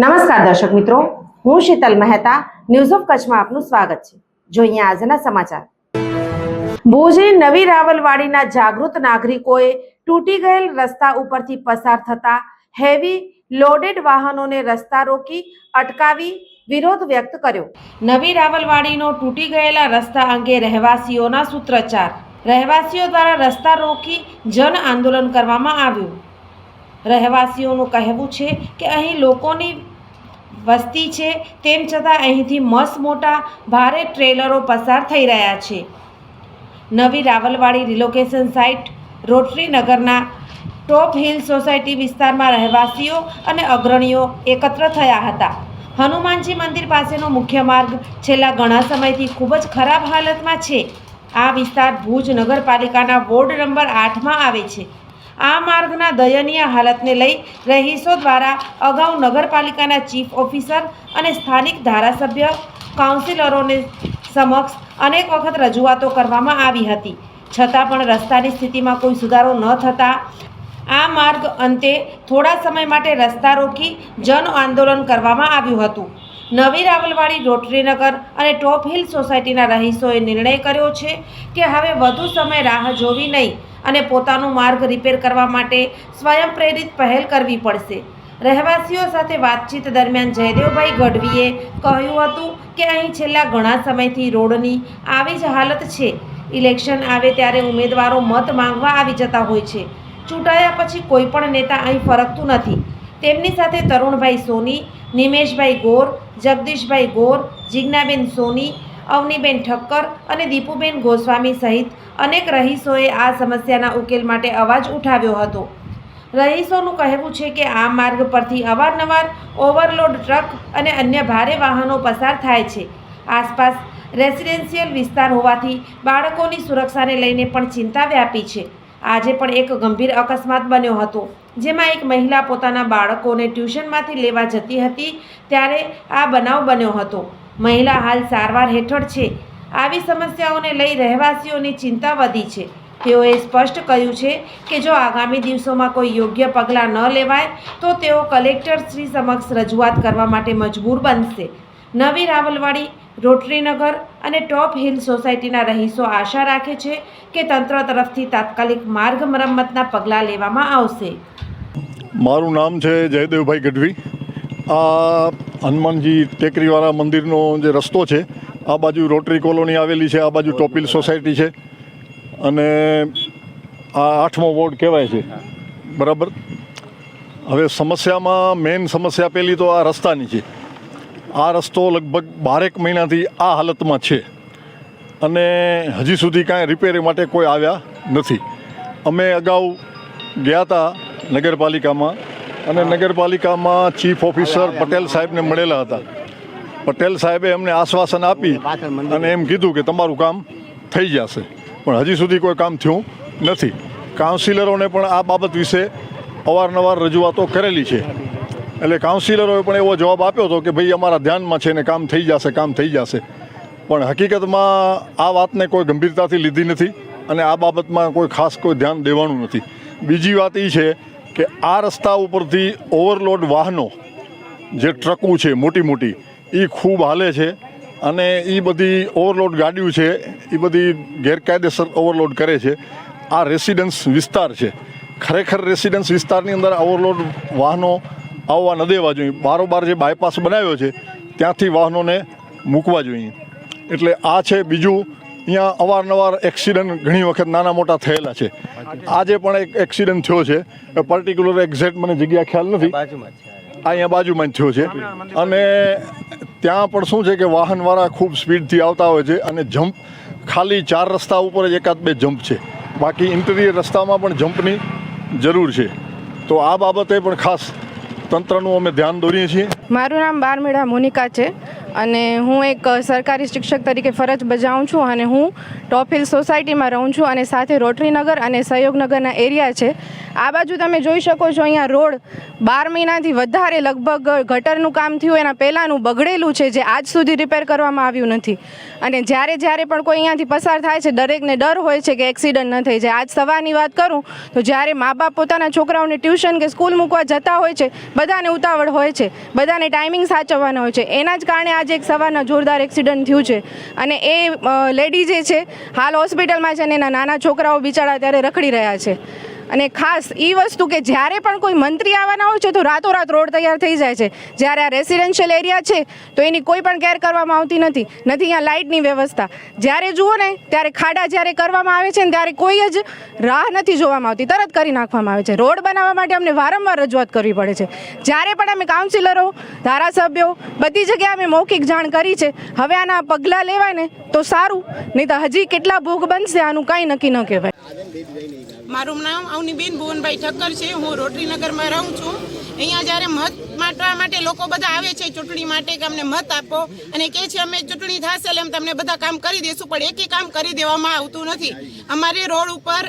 નમસ્કાર દર્શક મિત્રો, હું શીતલ મહેતા ન્યૂઝ ઓફ કચ્છમાં આપનું સ્વાગત છે। જોઈએ આજના સમાચાર। ભુજની નવી રાવલવાડીના જાગૃત નાગરિકોએ તૂટી ગયેલ રસ્તા ઉપરથી પસાર થતા હેવી લોડેડ વાહનોને રસ્તા રોકી અટકાવી વિરોધ વ્યક્ત કર્યો। નવી રાવલવાડીનો તૂટી ગયેલા રસ્તા અંગે રહેવાસીઓના સૂત્રોચ્ચાર। રહેવાસીઓ દ્વારા રસ્તા રોકી જન આંદોલન કરવામાં આવ્યું। રહેવાસીઓનું કહેવું છે કે અહીં લોકોની વસ્તી છે, તેમ છતાં અહીંથી મસ્ત મોટા ભારે ટ્રેલરો પસાર થઈ રહ્યા છે। નવી રાવલવાડી રિલોકેશન સાઇટ રોટરી નગરના ટોપ હિલ સોસાયટી વિસ્તારમાં રહેવાસીઓ અને અગ્રણીઓ એકત્ર થયા હતા। હનુમાનજી મંદિર પાસેનો મુખ્ય માર્ગ છેલ્લા ઘણા સમયથી ખૂબ જ ખરાબ હાલતમાં છે। આ વિસ્તાર ભુજ નગરપાલિકાના વોર્ડ નંબર 8માં આવે છે। આ માર્ગના દયનીય હાલતને લઈ રહીશો દ્વારા અગાઉ નગરપાલિકાના ચીફ ઓફિસર અને સ્થાનિક ધારાસભ્ય કાઉન્સિલરોને સમક્ષ અનેક વખત રજૂઆતો કરવામાં આવી હતી, છતાં પણ રસ્તાની સ્થિતિમાં કોઈ સુધારો ન થતાં આ માર્ગ અંતે થોડા સમય માટે રસ્તા રોકી જન આંદોલન કરવામાં આવ્યું હતું। નવી રાવલવાડી રોટરીનગર અને ટોપ હિલ સોસાયટીના રહીશોએ નિર્ણય કર્યો છે કે હવે વધુ સમય રાહ જોવી નહીં અને પોતાનો માર્ગ રિપેર કરવા માટે સ્વયં પ્રેરિત પહેલ કરવી પડશે। રહેવાસીઓ સાથે વાતચીત દરમિયાન જયદેવભાઈ ગઢવીએ કહ્યું હતું કે અહીં છેલ્લા ઘણા સમયથી રોડની આવી જ હાલત છે। ઇલેક્શન આવે ત્યારે ઉમેદવારો મત માંગવા આવી જતા હોય છે, ચૂંટાયા પછી કોઈ પણ નેતા અહીં ફરકતું નથી। તેમની સાથે તરુણભાઈ સોની, નિમેશભાઈ ગોર, જગદીશભાઈ ગોર, જીજ્ઞાબેન સોની, અવનીબેન ઠક્કર અને દીપુબેન ગોસ્વામી સહિત અનેક રહીશોએ આ સમસ્યાના ઉકેલ માટે અવાજ ઉઠાવ્યો હતો। રહીશોનું કહેવું છે કે આ માર્ગ પરથી અવારનવાર ઓવરલોડ ટ્રક અને અન્ય ભારે વાહનો પસાર થાય છે। આસપાસ રેસિડેન્શિયલ વિસ્તાર હોવાથી બાળકોની સુરક્ષાને લઈને પણ ચિંતા વ્યાપી છે। આજે પણ એક ગંભીર અકસ્માત બન્યો હતો, જેમાં એક મહિલા પોતાના બાળકોને ટ્યુશનમાંથી લેવા જતી હતી ત્યારે આ બનાવ બન્યો હતો। મહિલા હાલ સારવાર હેઠળ છે। આવી સમસ્યાઓને લઈ રહેવાસીઓની ચિંતા વધી છે। તેઓએ સ્પષ્ટ કહ્યું છે કે જો આગામી દિવસોમાં કોઈ યોગ્ય પગલાં ન લેવાય તો તેઓ કલેક્ટર શ્રી સમક્ષ રજૂઆત કરવા માટે મજબૂર બનશે। નવી રાવલવાડી, રોટરીનગર અને ટોપ હિલ સોસાયટીના રહીશો આશા રાખે છે કે તંત્ર તરફથી તાત્કાલિક માર્ગ મરમ્મતના પગલાં લેવામાં આવશે। મારું નામ છે જયદેવભાઈ ગઢવી। આ હનુમાનજી ટેકરીવાળા મંદિરનો જે રસ્તો છે, આ બાજુ રોટરી કોલોની આવેલી છે, આ બાજુ ટોપ હિલ સોસાયટી છે અને આ 8મો વોર્ડ કહેવાય છે, બરાબર। હવે સમસ્યામાં મેઇન સમસ્યા પહેલી તો આ રસ્તાની છે। આ રસ્તો લગભગ 12 મહિનાથી આ હાલતમાં છે અને હજી સુધી કાંઈ રિપેર માટે કોઈ આવ્યા નથી। અમે અગાઉ ગયા હતા નગરપાલિકામાં અને નગરપાલિકામાં ચીફ ઓફિસર પટેલ સાહેબને મળેલા હતા। પટેલ સાહેબે અમને આશ્વાસન આપી અને એમ કીધું કે તમારું કામ થઈ જશે, પણ હજી સુધી કોઈ કામ થયું નથી। કાઉન્સિલરોને પણ આ બાબત વિશે અવારનવાર રજૂઆતો કરેલી છે, એટલે કાઉન્સિલરોએ પણ એવો જવાબ આપ્યો હતો કે ભાઈ અમારા ધ્યાનમાં છે ને કામ થઈ જશે, કામ થઈ જશે, પણ હકીકતમાં આ વાતને કોઈ ગંભીરતાથી લીધી નથી અને આ બાબતમાં કોઈ ખાસ કોઈ ધ્યાન દેવાનું નથી। બીજી વાત એ છે કે આ રસ્તા ઉપરથી ઓવરલોડ વાહનો જે ટ્રકો છે મોટી મોટી એ ખૂબ હાલે છે અને એ બધી ઓવરલોડ ગાડીઓ છે એ બધી ગેરકાયદેસર ઓવરલોડ કરે છે। આ રેસિડન્સ વિસ્તાર છે, ખરેખર રેસિડન્સ વિસ્તારની અંદર ઓવરલોડ વાહનો આવવા ન દેવા જોઈએ। બારોબાર જે બાયપાસ બનાવ્યો છે ત્યાંથી વાહનોને મૂકવા જોઈએ। એટલે આ છે। બીજું, અહીંયા અવારનવાર એક્સિડન્ટ ઘણી વખત નાના મોટા થયેલા છે। આજે પણ એક એક્સિડન્ટ થયો છે, પર્ટિક્યુલર એક્ઝેક્ટ મને જગ્યા ખ્યાલ નથી, અહીંયા બાજુમાં જ થયો છે અને ત્યાં પણ શું છે કે વાહનવાળા ખૂબ સ્પીડથી આવતા હોય છે અને જમ્પ ખાલી 4 રસ્તા ઉપર જ 1-2 જમ્પ છે, બાકી ઇન્ટિરિયર રસ્તામાં પણ જમ્પની જરૂર છે। તો આ બાબતે પણ ખાસ તંત્રનું અમે ધ્યાન દોરીએ છીએ। મારું નામ બારમેડા મોનિકા છે અને હું એક સરકારી શિક્ષક તરીકે ફરજ બજાવું છું અને હું ટોપ હિલ સોસાયટીમાં રહું છું અને સાથે રોટરીનગર અને સહયોગનગરના એરિયા છે। આ બાજુ તમે જોઈ શકો છો અહીંયા રોડ 12 મહિનાથી વધારે લગભગ ગટરનું કામ થયું એના પહેલાંનું બગડેલું છે, જે આજ સુધી રિપેર કરવામાં આવ્યું નથી. અને જ્યારે પણ કોઈ અહીંયાથી પસાર થાય છે દરેકને ડર હોય છે કે એક્સિડન્ટ ન થઈ જાય. આજ સવારની વાત કરું તો જ્યારે મા બાપ પોતાના છોકરાઓને ટ્યુશન કે સ્કૂલ મૂકવા જતા હોય છે, બધાને ઉતાવળ હોય છે, બધાને ટાઈમિંગ સાચવવાના હોય છે. એના જ કારણે આજે એક સવારના જોરદાર એક્સિડન્ટ થયું છે. અને એ લેડી જે છે હાલ હોસ્પિટલમાં છે અને એના નાના છોકરાઓ બિચારા ત્યારે રખડી રહ્યા છે. અને ખાસ એ વસ્તુ કે જ્યારે પણ કોઈ મંત્રી આવવાના હોય છે તો રાતોરાત રોડ તૈયાર થઈ જાય છે. જ્યારે આ રેસિડેન્શિયલ એરિયા છે તો એની કોઈ પણ કેર કરવામાં આવતી નથી અહીંયા લાઇટની વ્યવસ્થા. જ્યારે જુઓ ને ત્યારે ખાડા જ્યારે કરવામાં આવે છે ને ત્યારે કોઈ જ રાહ નથી જોવામાં આવતી, તરત કરી નાખવામાં આવે છે. રોડ બનાવવા માટે અમને વારંવાર રજૂઆત કરવી પડે છે. જ્યારે પણ અમે કાઉન્સિલરો, ધારાસભ્યો બધી જગ્યાએ અમે મૌખિક જાણ કરી છે. હવે આના પગલાં લેવાય ને તો સારું, નહીં તો હજી કેટલા ભોગ બનશે આનું કાંઈ નક્કી ન કહેવાય. મારું નામ અવનીબેન ભુવનભાઈ ઠક્કર છે. હું રોટરીનગરમાં રહું છું. અહીંયા જ્યારે મત માંગવા માટે લોકો બધા આવે છે ચૂંટણી માટે કે અમને મત આપો અને કહે છે અમે ચૂંટણી થશે એટલે તમને બધા કામ કરી દઈશું, પણ એકેય કામ કરી દેવામાં આવતું નથી. અમારે રોડ ઉપર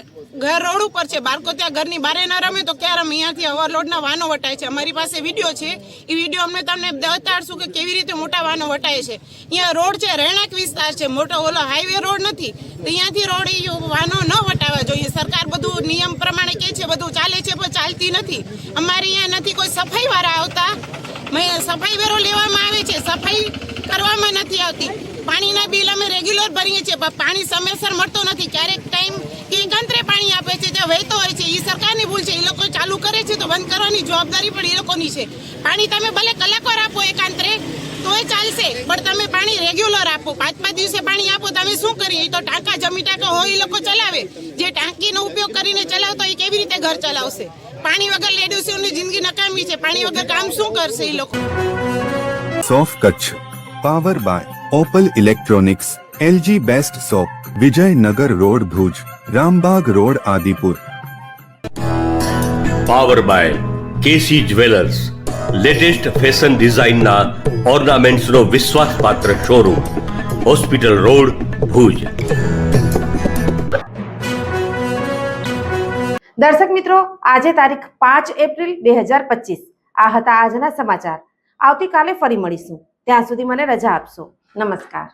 રોડ ઉપર છે, બાળકો ત્યાં ઘરની બહાર ન રમે તો ક્યાં રમે? અહીંયાથી ઓવરલોડના વાહનો વટાય છે. અમારી પાસે વિડીયો છે, એ વિડીયો અમને તમને બતાડશું કે કેવી રીતે મોટા વાહનો વટાય છે. અહીંયા રોડ છે, રહેણાંક વિસ્તાર છે, મોટો ઓલો હાઈવે રોડ નથી. તો અહીંયાથી રોડ વાહનો ન વટાવવા જોઈએ. સરકાર બધું નિયમ પ્રમાણે કહે છે, બધું ચાલે છે પણ ચાલતી નથી. અમારે અહીંયા નથી કોઈ સફાઈ વાળા આવતા. સફાઈ વેરો લેવામાં આવે છે, સફાઈ કરવામાં નથી આવતી. પાણીના બિલ અમે રેગ્યુલર ભરીએ છીએ પણ પાણી સમયસર મળતો નથી. ક્યારેક ટાઈમ કે અંતરે પાણી આપે છે ત્યાં વહેતો હોય છે. એ સરકારની ભૂલ છે. એ લોકો ચાલુ કરે છે તો બંધ કરવાની જવાબદારી પણ એ લોકોની છે. પાણી તમે ભલે કલાકવાર આપો એકાંતરે તોય ચાલશે, પણ તમે પાણી રેગ્યુલર આપો. 5-5 દિવસે પાણી આપો. તમે શું કરીએ? તો ટાંકા જમી ટાંકા હોય એ લોકો ચલાવે. જે ટાંકીનો ઉપયોગ કરીને ચલાવતો એ કેવી રીતે ઘર ચલાવશે? પાણી વગર લેડીઝોની જિંદગી નકામી છે. પાણી વગર કામ શું કરશે એ લોકો? સોફ Kutch power by opal electronics, LG best shop, Vijaynagar road Bhuj, Rambagh road Adipur. Power by KC jewellers, latest fashion ડિઝાઇનના ઓર્નામેન્ટ્સનો વિશ્વાસપાત્ર શોરૂમ, હોસ્પિટલ રોડ ભુજ. દર્શક મિત્રો, આજે તારીખ 5 એપ્રિલ 2025. આ હતા આજના સમાચાર. આવતીકાલે ફરી મળીશું. ત્યાં સુધી મને રજા આપશો. નમસ્કાર.